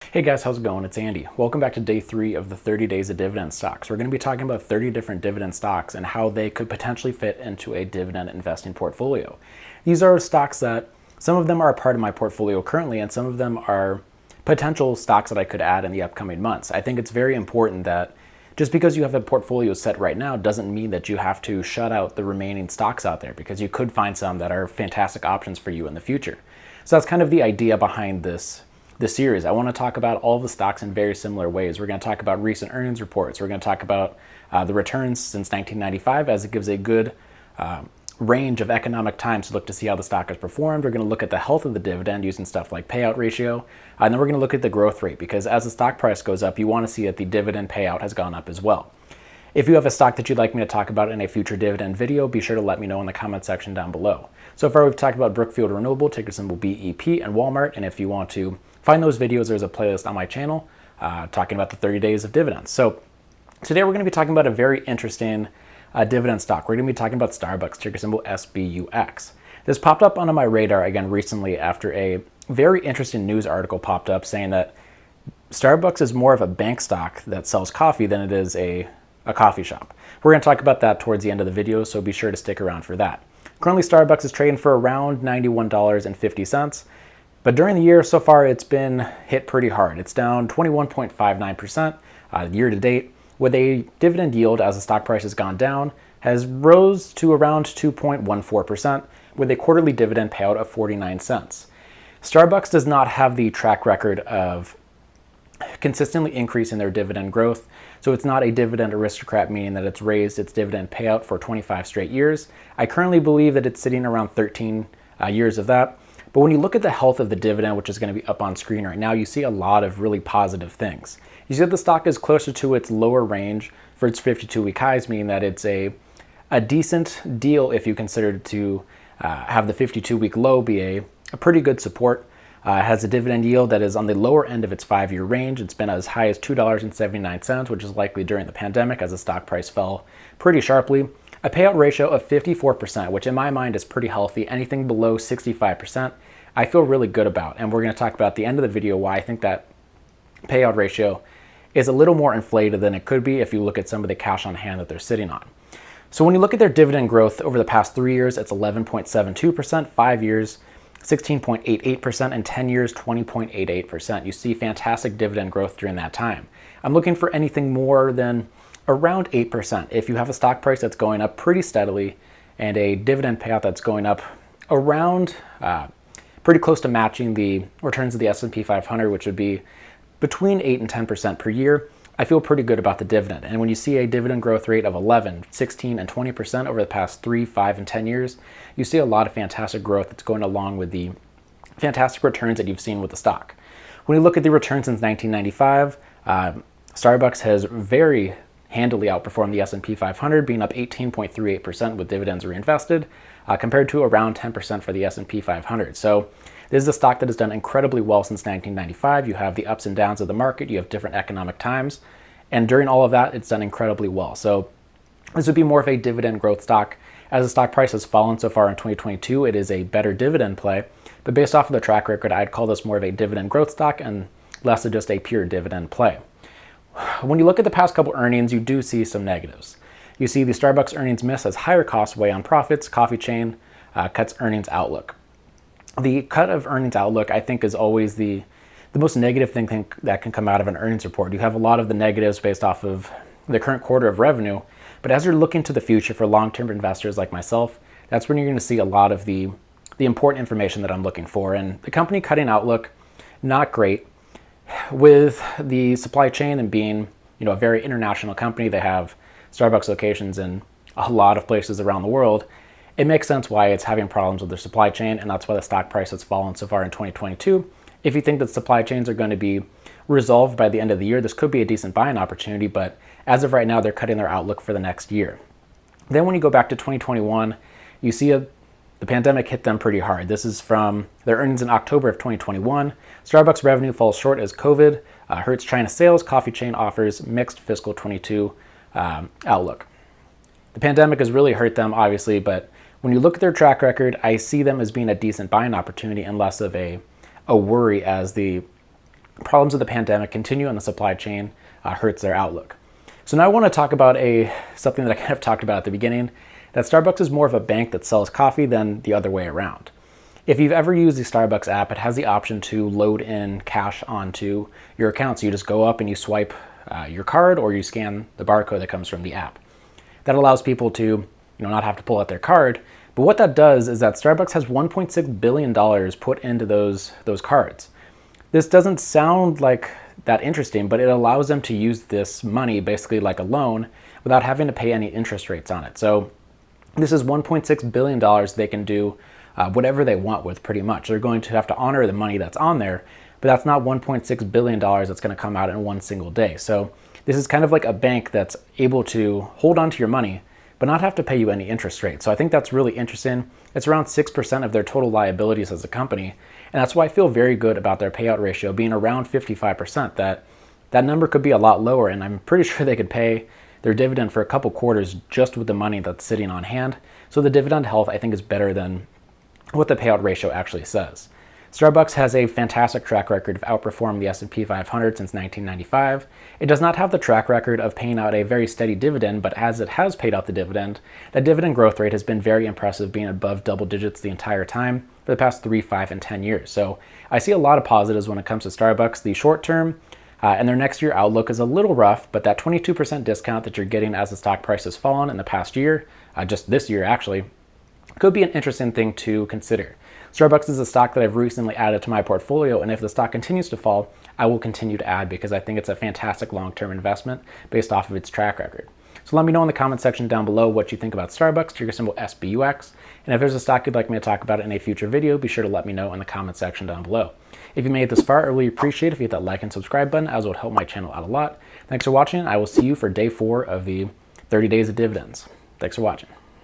Hey guys, how's it going? It's Andy. Welcome back to day 3 of the 30 days of dividend stocks. We're going to be talking about 30 different dividend stocks and how they could potentially fit into a dividend investing portfolio. These are stocks that some of them are a part of my portfolio currently, and some of them are potential stocks that I could add in the upcoming months. I think it's very important that just because you have a portfolio set right now doesn't mean that you have to shut out the remaining stocks out there, because you could find some that are fantastic options for you in the future. So that's kind of the idea behind this series. I want to talk about all the stocks in very similar ways. We're going to talk about recent earnings reports. We're going to talk about the returns since 1995, as it gives a good range of economic times to look to see how the stock has performed. We're going to look at the health of the dividend using stuff like payout ratio. And then we're going to look at the growth rate, because as the stock price goes up, you want to see that the dividend payout has gone up as well. If you have a stock that you'd like me to talk about in a future dividend video, be sure to let me know in the comment section down below. So far we've talked about Brookfield Renewable, ticker symbol BEP, and Walmart. And if you want to find those videos, there's a playlist on my channel talking about the 30 days of dividends. So today we're going to be talking about a very interesting dividend stock. We're going to be talking about Starbucks, ticker symbol SBUX. This popped up onto my radar again recently after a very interesting news article popped up saying that Starbucks is more of a bank stock that sells coffee than it is a coffee shop. We're going to talk about that towards the end of the video, so be sure to stick around for that. Currently, Starbucks is trading for around $91.50. But during the year so far, it's been hit pretty hard. It's down 21.59% year to date, with a dividend yield, as the stock price has gone down, has rose to around 2.14%, with a quarterly dividend payout of 49 cents. Starbucks does not have the track record of consistently increasing their dividend growth, so it's not a dividend aristocrat, meaning that it's raised its dividend payout for 25 straight years. I currently believe that it's sitting around 13 years of that. But when you look at the health of the dividend, which is going to be up on screen right now, you see a lot of really positive things. You see that the stock is closer to its lower range for its 52-week highs, meaning that it's a decent deal if you consider to have the 52-week low be a pretty good support. It has a dividend yield that is on the lower end of its 5-year range. It's been as high as $2.79, which is likely during the pandemic as the stock price fell pretty sharply. A payout ratio of 54%, which in my mind is pretty healthy. Anything below 65%, I feel really good about. And we're going to talk about at the end of the video why I think that payout ratio is a little more inflated than it could be if you look at some of the cash on hand that they're sitting on. So when you look at their dividend growth over the past 3 years, it's 11.72%, 5 years, 16.88%, and 10 years, 20.88%. You see fantastic dividend growth during that time. I'm looking for anything more than around 8%. If you have a stock price that's going up pretty steadily and a dividend payout that's going up around pretty close to matching the returns of the S&P 500, which would be between 8 and 10% per year, I feel pretty good about the dividend. And when you see a dividend growth rate of 11, 16, and 20% over the past 3, 5, and 10 years, you see a lot of fantastic growth that's going along with the fantastic returns that you've seen with the stock. When you look at the returns since 1995, Starbucks has very handily outperformed the S&P 500, being up 18.38% with dividends reinvested, compared to around 10% for the S&P 500. So this is a stock that has done incredibly well since 1995. You have the ups and downs of the market, you have different economic times, and during all of that, it's done incredibly well. So this would be more of a dividend growth stock. As the stock price has fallen so far in 2022, it is a better dividend play, but based off of the track record, I'd call this more of a dividend growth stock and less of just a pure dividend play. When you look at the past couple earnings, you do see some negatives. You see the Starbucks earnings miss as higher costs weigh on profits. Coffee chain cuts earnings outlook. The cut of earnings outlook, I think, is always the most negative thing that can come out of an earnings report. You have a lot of the negatives based off of the current quarter of revenue, but as you're looking to the future for long-term investors like myself, that's when you're going to see a lot of the important information that I'm looking for. And the company cutting outlook, not great. With the supply chain and being, a very international company, they have Starbucks locations in a lot of places around the world. It makes sense why it's having problems with their supply chain, and that's why the stock price has fallen so far in 2022. If you think that supply chains are going to be resolved by the end of the year, this could be a decent buying opportunity, but as of right now, they're cutting their outlook for the next year. Then when you go back to 2021, you see the pandemic hit them pretty hard. This is from their earnings in October of 2021. Starbucks revenue falls short as COVID hurts China sales. Coffee chain offers mixed fiscal 22 outlook. The pandemic has really hurt them, obviously, but when you look at their track record, I see them as being a decent buying opportunity and less of a worry as the problems of the pandemic continue and the supply chain hurts their outlook. So now I want to talk about something that I kind of talked about at the beginning, that Starbucks is more of a bank that sells coffee than the other way around. If you've ever used the Starbucks app, it has the option to load in cash onto your account. So you just go up and you swipe your card, or you scan the barcode that comes from the app. That allows people to not have to pull out their card. But what that does is that Starbucks has $1.6 billion put into those cards. This doesn't sound like that interesting, but it allows them to use this money basically like a loan without having to pay any interest rates on it. So this is $1.6 billion they can do whatever they want with, pretty much. They're going to have to honor the money that's on there, but that's not $1.6 billion that's going to come out in one single day. So this is kind of like a bank that's able to hold on to your money, but not have to pay you any interest rate. So I think that's really interesting. It's around 6% of their total liabilities as a company. And that's why I feel very good about their payout ratio being around 55%. That number could be a lot lower, and I'm pretty sure they could pay their dividend for a couple quarters just with the money that's sitting on hand. So the Dividend Health, I think, is better than what the payout ratio actually says. Starbucks has a fantastic track record of outperforming the S&P 500 since 1995. It does not have the track record of paying out a very steady dividend, but as it has paid out the dividend, that dividend growth rate has been very impressive, being above double digits the entire time for the past 3, 5, and 10 years. So I see a lot of positives when it comes to Starbucks. The short term and their next year outlook is a little rough, but that 22% discount that you're getting as the stock price has fallen in the past year, just this year actually, could be an interesting thing to consider. Starbucks is a stock that I've recently added to my portfolio, and if the stock continues to fall, I will continue to add because I think it's a fantastic long-term investment based off of its track record. So let me know in the comment section down below what you think about Starbucks, ticker symbol SBUX, and if there's a stock you'd like me to talk about in a future video, be sure to let me know in the comment section down below. If you made it this far, I really appreciate it if you hit that like and subscribe button, as it would help my channel out a lot. Thanks for watching. I will see you for day 4 of the 30 days of dividends. Thanks for watching.